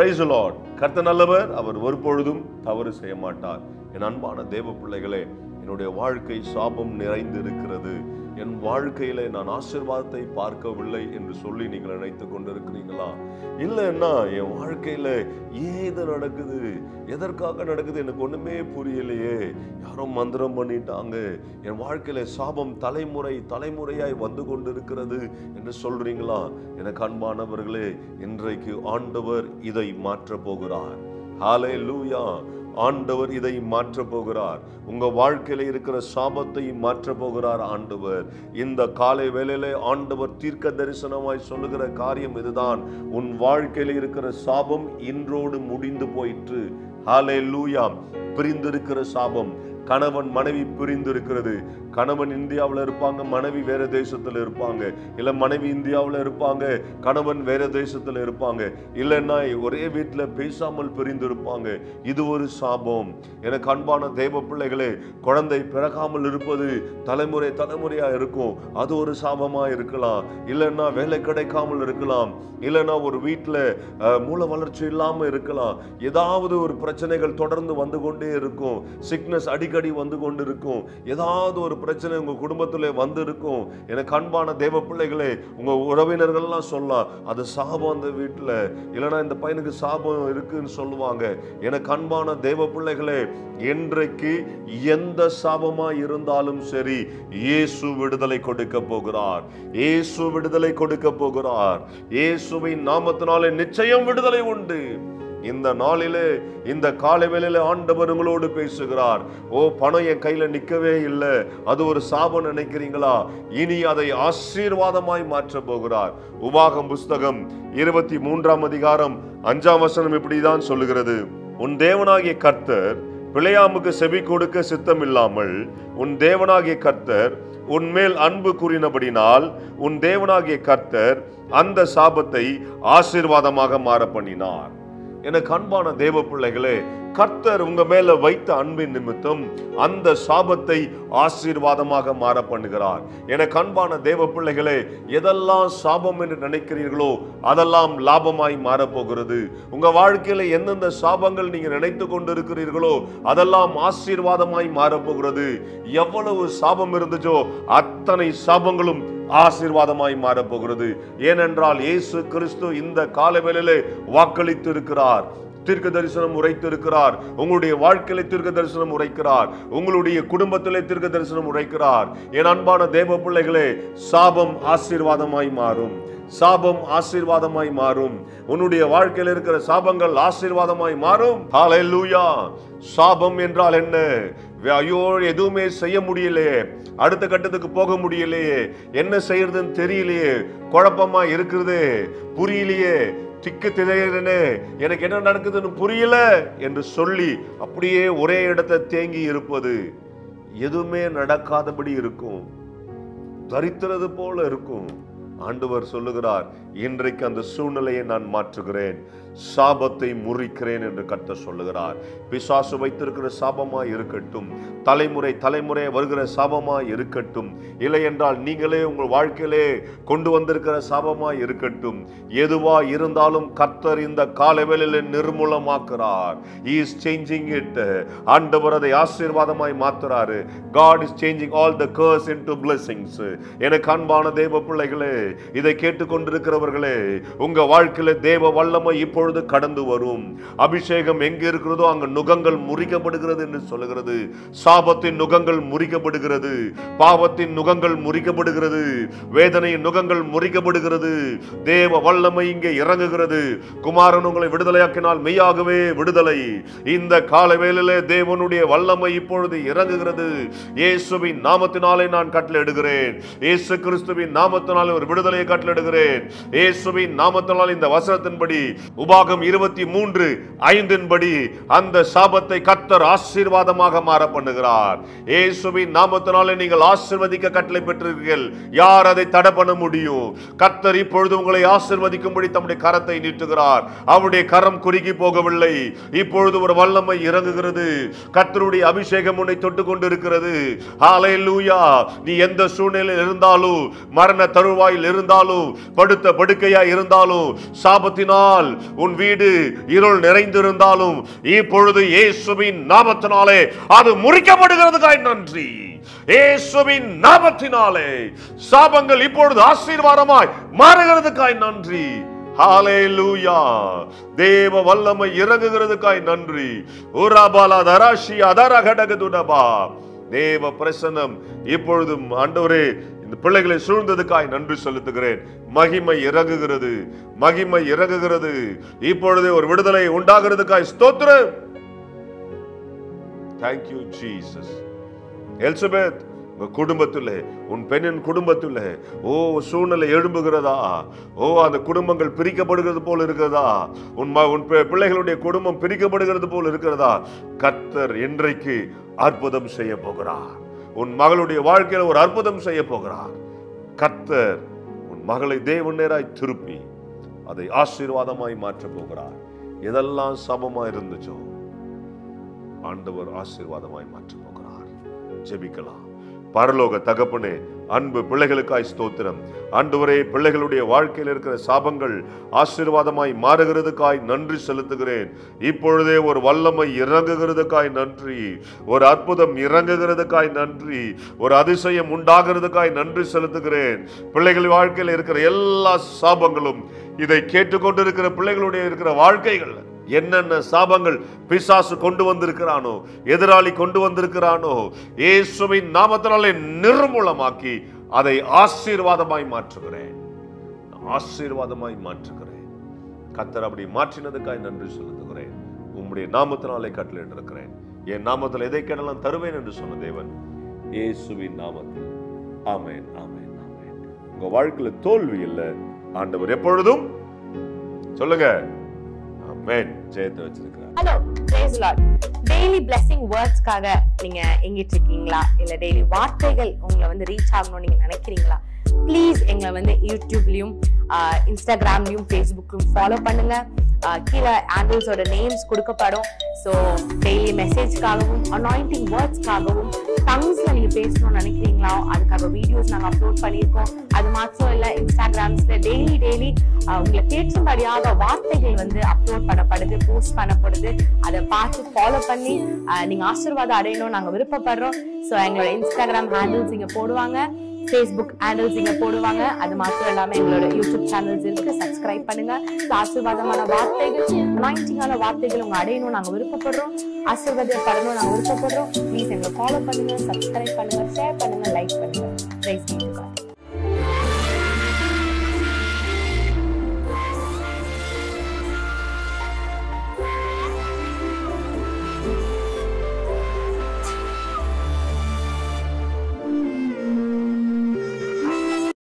Praise the Lord. கர்த்தர் நல்லவர், அவர் ஒருபொழுதும் தவறு செய்ய மாட்டார். என் அன்பான தேவ பிள்ளைகளே, என்னுடைய வாழ்க்கை சாபம் நிறைந்து இருக்கிறது, என் வாழ்க்கையில நான் ஆசீர்வாதத்தை பார்க்கவில்லை என்று சொல்லி நீங்கள் நினைத்துக் கொண்டிருக்கிறீங்களா? இல்லைன்னா என் வாழ்க்கையில ஏது நடக்குது, எதற்காக நடக்குது, எனக்கு ஒண்ணுமே புரியலையே, யாரும் மந்திரம் பண்ணிட்டாங்க, என் வாழ்க்கையில சாபம் தலைமுறையாய் வந்து கொண்டிருக்கிறது என்று சொல்றீங்களா? எனக்கு அன்பானவர்களே, இன்றைக்கு ஆண்டவர் இதை மாற்ற போகிறார். ஹல்லேலூயா! ஆண்டவர் இதை மாற்ற போகிறார். உங்க வாழ்க்கையில இருக்கிற சாபத்தை மாற்ற போகிறார் ஆண்டவர். இந்த காலை வேளையிலே ஆண்டவர் தீர்க்க தரிசனமாய் சொல்லுகிற காரியம் இதுதான். உன் வாழ்க்கையில இருக்கிற சாபம் இன்றோடு முடிந்து போயிற்று. ஹல்லேலூயா! பிரிந்திருக்கிற சாபம், கணவன் மனைவி பிரிந்து இருக்கிறது. கணவன் இந்தியாவில் இருப்பாங்க, மனைவி வேற தேசத்துல இருப்பாங்க. இல்ல மனைவி இந்தியாவில் இருப்பாங்க, கணவன் வேற தேசத்துல இருப்பாங்க. இல்லைன்னா ஒரே வீட்டுல பேசாமல் பிரிந்து இருப்பாங்க. இது ஒரு சாபம். எனக்கு அன்பான தேவ பிள்ளைகளே, குழந்தை பிறக்காமல் இருப்பது தலைமுறையா இருக்கும், அது ஒரு சாபமா இருக்கலாம். இல்லைன்னா வேலை கிடைக்காமல் இருக்கலாம். இல்லைன்னா ஒரு வீட்டுல மூல வளர்ச்சி இல்லாம இருக்கலாம். ஏதாவது ஒரு பிரச்சனைகள் தொடர்ந்து வந்து கொண்டே இருக்கும். சிக்னஸ் அடிக்கடி வந்து கொண்டு இருக்கும். ஏதாவது ஒரு பிரச்சனை உங்க குடும்பத்திலே வந்து இருக்கும். எனக்கு அன்பான தேவ பிள்ளைகளே, உங்க உறவினர்கள்லாம் சொல்லலாம், அது சாபம் அந்த வீட்டுல, இல்லைன்னா இந்த பையனுக்கு சாபம் இருக்குன்னு சொல்லுவாங்க. எனக்கு அன்பான தேவ பிள்ளைகளே, இன்றைக்கு எந்த சாபமா இருந்தாலும் சரி, இயேசு விடுதலை கொடுக்க போகிறார். இயேசு விடுதலை கொடுக்க போகிறார். இயேசுவின் நாமத்தினாலே நிச்சயம் விடுதலை உண்டு. இந்த நாளிலே, இந்த காலை வேளையிலே ஆண்டவர் உங்களோடு பேசுகிறார். ஓ, பணம் என் கையில நிக்கவே இல்லை, அது ஒரு சாபம் நினைக்கிறீங்களா? இனி அதை ஆசீர்வாதமாய் மாற்ற போகிறார். உபாகம் புஸ்தகம் 23 அதிகாரம் 5 வசனம் இப்படிதான் சொல்லுகிறது. உன் தேவனாகிய கர்த்தர் பிலேயாமுக்கு செவி கொடுக்க சித்தம் இல்லாமல் உன் தேவனாகிய கர்த்தர் உன்மேல் அன்பு கூறினபடினால் உன் தேவனாகிய கர்த்தர் அந்த சாபத்தை ஆசீர்வாதமாக மாற பண்ணினார். எனக்கு அன்பான தேவ பிள்ளைகளே, கர்த்தர் உங்க மேல வைத்த அன்பின் நிமித்தம் அந்த சாபத்தை ஆசீர்வாதமாக மாற பண்ணுகிறார். எனக்கு அன்பான தேவ பிள்ளைகளே, எதெல்லாம் சாபம் என்று நினைக்கிறீர்களோ அதெல்லாம் லாபமாய் மாறப்போகிறது. உங்க வாழ்க்கையில எந்தெந்த சாபங்கள் நீங்க நினைத்து கொண்டிருக்கிறீர்களோ அதெல்லாம் ஆசீர்வாதமாய் மாறப்போகிறது. எவ்வளவு சாபம் இருந்துச்சோ அத்தனை சாபங்களும் ஆசீர்வாதமாய் மாறப்போகிறது. ஏனென்றால் இயேசு கிறிஸ்து இந்த காலவேளையிலே வாக்களித்து இருக்கிறார், தீர்க்க தரிசனம் உரைத்திருக்கிறார். உங்களுடைய வாழ்க்கையில தீர்க்க தரிசனம் உரைக்கிறார், உங்களுடைய குடும்பத்திலே தீர்க்க தரிசனம் உரைக்கிறார். என் அன்பான தேவ பிள்ளைகளே, சாபம் ஆசீர்வாதமாய் மாறும். சாபம் ஆசீர்வாதமாய் மாறும். உன்னுடைய வாழ்க்கையில் இருக்கிற சாபங்கள் ஆசீர்வாதமாய் மாறும். ஹல்லேலூயா! சாபம் என்றால் என்ன? ஐயோ, எதுவுமே செய்ய முடியலையே, அடுத்த கட்டத்துக்கு போக முடியலையே, என்ன செய்யறதுன்னு தெரியலையே, குழப்பமா இருக்கிறது, புரியலையே, திக்கு திகைக்கிறேனே, எனக்கு என்ன நடக்குதுன்னு புரியல என்று சொல்லி அப்படியே ஒரே இடத்தை தேங்கி இருப்பது, எதுவுமே நடக்காதபடி இருக்கும், தரித்திரது போல இருக்கும். ஆண்டவர் சொல்லுகிறார், இன்றைக்கு அந்த சூழ்நிலையை நான் மாற்றுகிறேன், சாபத்தை முறிக்கிறேன் என்று கர்த்தர் சொல்லுகிறார். பிசாசு வைத்திருக்கிற சாபமா இருக்கட்டும், தலைமுறை வருகிற சாபமா இருக்கட்டும், இல்லை என்றால் நீங்களே உங்கள் வாழ்க்கையிலே கொண்டு வந்திருக்கிற சாபமா இருக்கட்டும், எதுவா இருந்தாலும் கர்த்தர் இந்த காலவேளையிலே நிர்மூலமாக்குறார். He is changing it. ஆண்டவர் அதை ஆசீர்வாதமாய் மாத்துறாரு. God is changing all the curse into blessings. எனக்கு அன்பான தேவ பிள்ளைகளே, இதை கேட்டுக்கொண்டிருக்கிறவர்களே, உங்க வாழ்க்கையில தேவ வல்லமை இப்பொழுது கடந்து வரும். அபிஷேகம் எங்க இருக்கிறதோ அங்க நுகங்கள் முறிக்கப்படுகிறது என்று சொல்லுகிறது. சாபத்தின் நுகங்கள் முறிக்கப்படுகிறது, பாவத்தின் நுகங்கள் முறிக்கப்படுகிறது, வேதனையின் நுகங்கள் முறிக்கப்படுகிறது. தேவ வல்லமை இங்கே இறங்குகிறது. குமாரன் உங்களை விடுதலையாக்கினால் மெய்யாகவே விடுதலை. இந்த கால வேளையிலே தேவனுடைய வல்லமை இப்பொழுது இறங்குகிறது. இயேசுவின் நாமத்தினாலே நான் கட்டளையிடுகிறேன். இயேசு கிறிஸ்துவின் நாமத்தினாலே ஒரு விடுதலையை கட்டளையிடுகிறேன். இயேசுவின் நாமத்தினால் இந்த வசனத்தின்படி உபாகம் 23:5 அந்த சாபத்தை கர்த்தர் ஆசீர்வாதமாக மாற பண்ணுகிறார். இயேசுவின் நாமத்தினாலே நீங்கள் ஆசீர்வதிக்க கட்டளை பெற்றிருக்கிறீர்கள். யார் அதை தடை பண்ண முடியும்? கர்த்தர் இப்பொழுது உங்களை ஆசீர்வதிக்கும்படி தம்முடைய கரத்தை நீட்டுகிறார். அவருடைய கரம் குறுகி போகவில்லை. இப்பொழுது ஒரு வல்லமை இறங்குகிறது. கர்த்தருடைய அபிஷேகம் உன்னை தொட்டு கொண்டிருக்கிறது. ஹல்லேலூயா! நீ எந்த சூழ்நிலையில் இருந்தாலும், மரண தருவாயில் இருந்தாலும், படுத்த படுக்கையா இருந்தாலும், சாபத்தினால் உன் வீடு இருள் நிறைந்திருந்தாலும், இப்பொழுது இயேசுவின் நாமத்தினாலே அது முறிக்கப்படுகிறதுக்காய் நன்றி. இயேசுவின் நாமத்தினாலே சாபங்கள் இப்பொழுது ஆசீர்வாதமாய் மாறுகிறதுக்காய் நன்றி. ஹalleluya. தேவ வல்லமை இறங்குகிறதுக்காய் நன்றி. உராபாலா தராஷி அதரகடகதுடபா. தேவ பிரசன்னம் இப்பொழுதும் ஆண்டவரே இந்த பிள்ளைகளை சூழ்ந்ததுக்காய் நன்றி செலுத்துகிறேன். மகிமை இறங்குகிறது, மகிமை இறங்குகிறது. இப்பொழுதே ஒரு விடுதலை உண்டாகிறதுக்காய் ஸ்தோத்திரம். Thank you Jesus. எலிசபெத், உங்க குடும்பத்திலே, உன் பெண்ணின் குடும்பத்திலே சூழ்நிலை எழும்புகிறதா? அந்த குடும்பங்கள் பிரிக்கப்படுகிறது போல இருக்கிறதா? உன் பிள்ளைகளுடைய குடும்பம் பிரிக்கப்படுகிறது போல இருக்கிறதா? கர்த்தர் இன்றைக்கு அற்புதம் செய்ய போகிறார். உன் மகளுடைய வாழ்க்கையில ஒரு அற்புதம் செய்ய போகிறார். கர்த்தர் உன் மகளை தேவன் நேராய் திருப்பி அதை ஆசீர்வாதமாய் மாற்ற போகிறார். எதெல்லாம் சமமா இருந்துச்சோ ஆண்டவர் ஆசீர்வாதமாய் மாற்ற போகிறார். ஜெபிக்கலாம். பரலோக தகப்பனே, அன்பு பிள்ளைகளுக்காய் ஸ்தோத்திரம். ஆண்டவரே, பிள்ளைகளுடைய வாழ்க்கையில் இருக்கிற சாபங்கள் ஆசீர்வாதமாய் மாறுகிறதுக்காய் நன்றி செலுத்துகிறேன். இப்பொழுதே ஒரு வல்லமை இறங்குகிறதுக்காய் நன்றி, ஒரு அற்புதம் இறங்குகிறதுக்காய் நன்றி, ஒரு அதிசயம் உண்டாகிறதுக்காய் நன்றி செலுத்துகிறேன். பிள்ளைகள் வாழ்க்கையில் இருக்கிற எல்லா சாபங்களும், இதை கேட்டுக்கொண்டிருக்கிற பிள்ளைகளுடைய இருக்கிற வாழ்க்கைகள், என்னென்ன சாபங்கள் பிசாசு கொண்டு வந்திருக்கிறானோ, எதிராளி கொண்டு வந்திருக்கிறானோ, இயேசுவின் நாமத்தினாலே நிர்மூலமாக்கி அதை ஆசீர்வாதமாய் மாற்றுகிறேன். ஆசீர்வாதமாய் மாற்றுகிறேன். கர்த்தர் அப்படி மாற்றினதுக்காய் நன்றி செலுத்துகிறேன். உம்முடைய நாமத்தினாலே கட்டளையிட்டிருக்கிறேன். என் நாமத்தில் எதை கேட்டாலும் தருவேன் என்று சொன்ன தேவன் இயேசுவின் நாமத்தில். ஆமென், ஆமென், ஆமென். உங்க வாழ்க்கையில தோல்வி இல்லை. ஆண்டவர் எப்பொழுதும் சொல்லுங்க ஆமென் ஜெயத்தை வச்சிருக்கிறார். Hello, praise lord. Daily blessing வேர்ட்ஸ்க்காக நீங்க எங்கிட்டு இருக்கீங்களா? இல்ல டெய்லி வார்த்தைகள் உங்களை வந்து ரீச் ஆகணும்னு நீங்க நினைக்கிறீங்களா? ப்ளீஸ் எங்களை வந்து யூடியூப்லயும் இன்ஸ்டாகிராம்லயும் ஃபேஸ்புக்லயும் ஃபாலோ பண்ணுங்க. கீழே ஆண்டில்ஸோட நேம்ஸ் கொடுக்கப்படும். ஸோ டெய்லி மெசேஜ்க்காகவும் அனாயிண்டிங் வேர்ட்ஸ்க்காகவும் டங்ஸ்ல நீங்க பேசணும்னு நினைக்கிறீங்களா? அதுக்காக வீடியோஸ் நாங்கள் அப்லோட் பண்ணியிருக்கோம். அது மாத்திரம் இல்லை, இன்ஸ்டாகிராம்ஸ்ல டெய்லி உங்களை கேட்கும்படியாக வார்த்தைகள் வந்து அப்லோட் பண்ணப்படுது, போஸ்ட் பண்ணப்படுது. அதை பார்த்து ஃபாலோ பண்ணி நீங்க ஆசீர்வாதம் அடையணும் நாங்கள் விருப்பப்படுறோம். ஸோ எங்களோட இன்ஸ்டாகிராம் ஹேண்டில்ஸ் இங்க போடுவாங்க, ஃபேஸ்புக் ஹேண்டில்ஸ் இங்க போடுவாங்க. அது மாத்திரம் இல்லாம எங்களோட யூடியூப் சேனல்ஸ் இருக்கு, சப்ஸ்கிரைப் பண்ணுங்க. ஆசீர்வாதமான வார்த்தைகள், அனாயிண்டிங்கான வார்த்தைகள் உங்க அடையணும் நாங்க விருப்பப்படுறோம். ஆசீர்வாதப்படணும் நாங்க விருப்பப்படுறோம். ப்ளீஸ் எங்களை ஃபாலோ பண்ணுங்க, சப்ஸ்கிரைப் பண்ணுங்க, ஷேர் பண்ணுங்க, லைக் பண்ணுங்க.